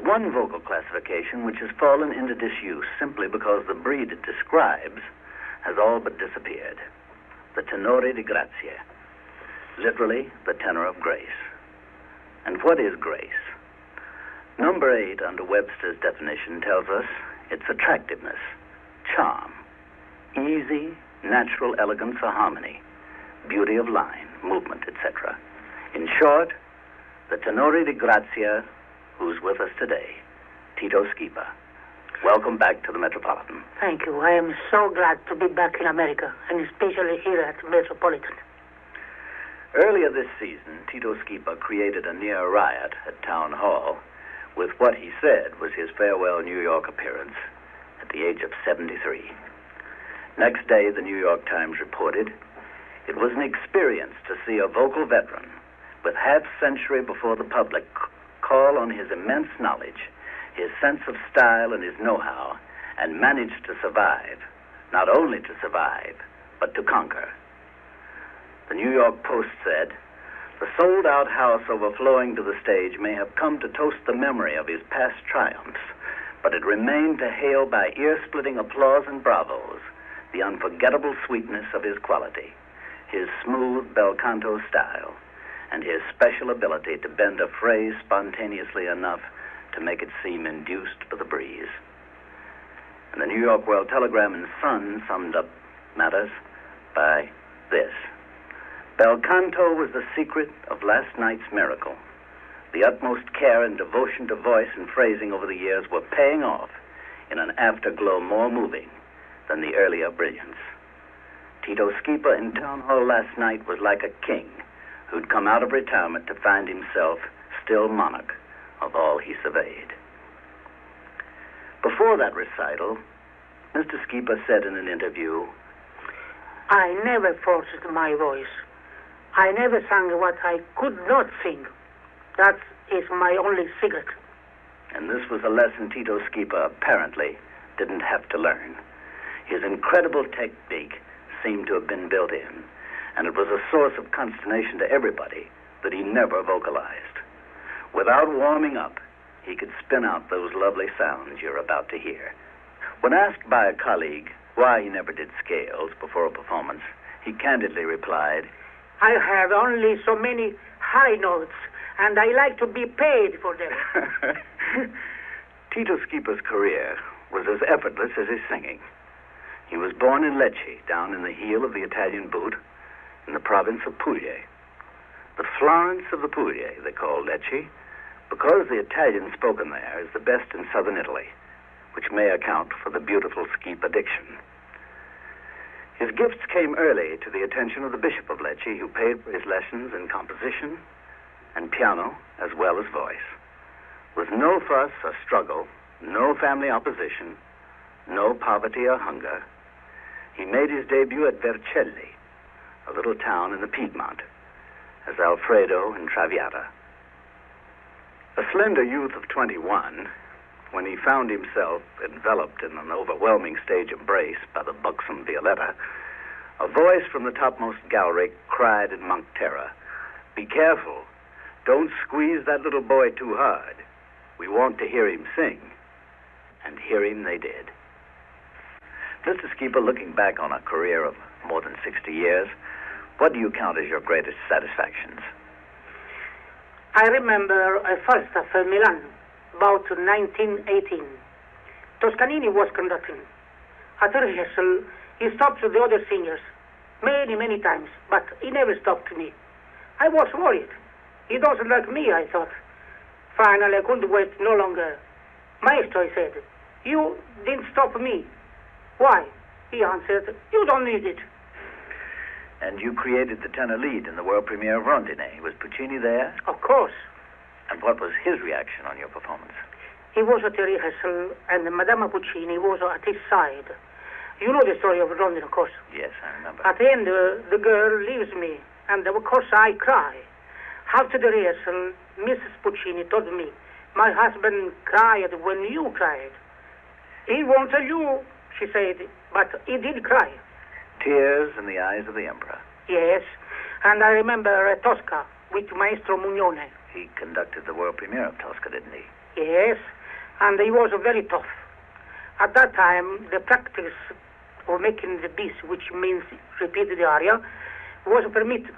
There's one vocal classification which has fallen into disuse simply because the breed it describes has all but disappeared. The tenore di grazia. Literally, the tenor of grace. And what is grace? Number 8 under Webster's definition tells us it's attractiveness, charm, easy, natural elegance or harmony, beauty of line, movement, etc. In short, the tenore di grazia who's with us today, Tito Schipa. Welcome back to the Metropolitan. Thank you. I am so glad to be back in America, and especially here at Metropolitan. Earlier this season, Tito Schipa created a near riot at Town Hall with what he said was his farewell New York appearance at the age of 73. Next day, the New York Times reported, it was an experience to see a vocal veteran with half-century before the public call on his immense knowledge, his sense of style and his know-how, and manage to survive, not only to survive, but to conquer. The New York Post said, the sold-out house overflowing to the stage may have come to toast the memory of his past triumphs, but it remained to hail by ear-splitting applause and bravos the unforgettable sweetness of his quality, his smooth bel canto style, and his special ability to bend a phrase spontaneously enough to make it seem induced by the breeze. And the New York World Telegram and Sun summed up matters by this. Bel canto was the secret of last night's miracle. The utmost care and devotion to voice and phrasing over the years were paying off in an afterglow more moving than the earlier brilliance. Tito Schipa in Town Hall last night was like a king who'd come out of retirement to find himself still monarch of all he surveyed. Before that recital, Mr. Schipa said in an interview, I never forced my voice. I never sang what I could not sing. That is my only secret. And this was a lesson Tito Schipa apparently didn't have to learn. His incredible technique seemed to have been built in, and it was a source of consternation to everybody that he never vocalized. Without warming up, he could spin out those lovely sounds you're about to hear. When asked by a colleague why he never did scales before a performance, he candidly replied, I have only so many high notes, and I like to be paid for them. Tito Schipa's career was as effortless as his singing. He was born in Lecce, down in the heel of the Italian boot, in the province of Puglia. The Florence of the Puglia, they call Lecce, because the Italian spoken there is the best in southern Italy, which may account for the beautiful Schipa diction. His gifts came early to the attention of the Bishop of Lecce, who paid for his lessons in composition and piano as well as voice. With no fuss or struggle, no family opposition, no poverty or hunger, he made his debut at Vercelli, a little town in the Piedmont, as Alfredo in Traviata. A slender youth of 21, when he found himself enveloped in an overwhelming stage embrace by the buxom Violetta, a voice from the topmost gallery cried in monk terror, "Be careful, don't squeeze that little boy too hard. We want to hear him sing." And hear him they did. Mr. Schipa, looking back on a career of more than 60 years, what do you count as your greatest satisfactions? I remember a first of Milan, about 1918. Toscanini was conducting. At rehearsal, he stopped the other singers many times, but he never stopped me. I was worried. He doesn't like me, I thought. Finally, I couldn't wait no longer. Maestro, I said, you didn't stop me. Why? He answered, you don't need it. And you created the tenor lead in the world premiere of Rondine. Was Puccini there? Of course. And what was his reaction on your performance? He was at the rehearsal, and Madame Puccini was at his side. You know the story of Rondine, of course. Yes, I remember. At the end, the girl leaves me, and of course I cry. After the rehearsal, Mrs. Puccini told me, my husband cried when you cried. He won't tell you, she said, but he did cry. Tears in the eyes of the emperor. Yes, and I remember Tosca with Maestro Mugnone. He conducted the world premiere of Tosca, didn't he? Yes, and he was very tough. At that time, the practice of making the bis, which means repeat the aria, was permitted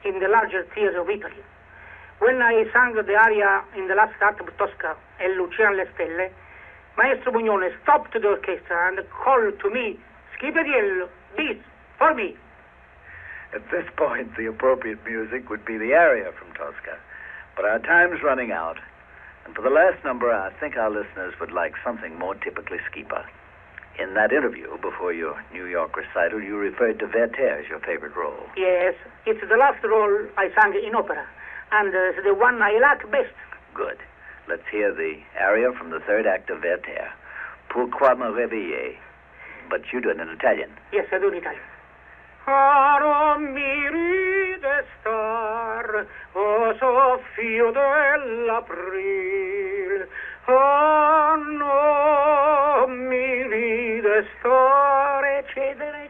in the larger theatres of Italy. When I sang the aria in the last act of Tosca, El Luciano le Stelle, Maestro Bugnone stopped the orchestra and called to me, Schiperiello, bis, for me. At this point, the appropriate music would be the aria from Tosca. But our time's running out, and for the last number, I think our listeners would like something more typically Schipa. In that interview before your New York recital, you referred to Werther as your favorite role. Yes, it's the last role I sang in opera, and it's the one I like best. Good. Let's hear the aria from the third act of Werther, Pourquoi me réveiller? But you do it in Italian. Yes, I do in Italian. Caro mi ride star, o soffio dell'april, oh no mi ride star, eccetera,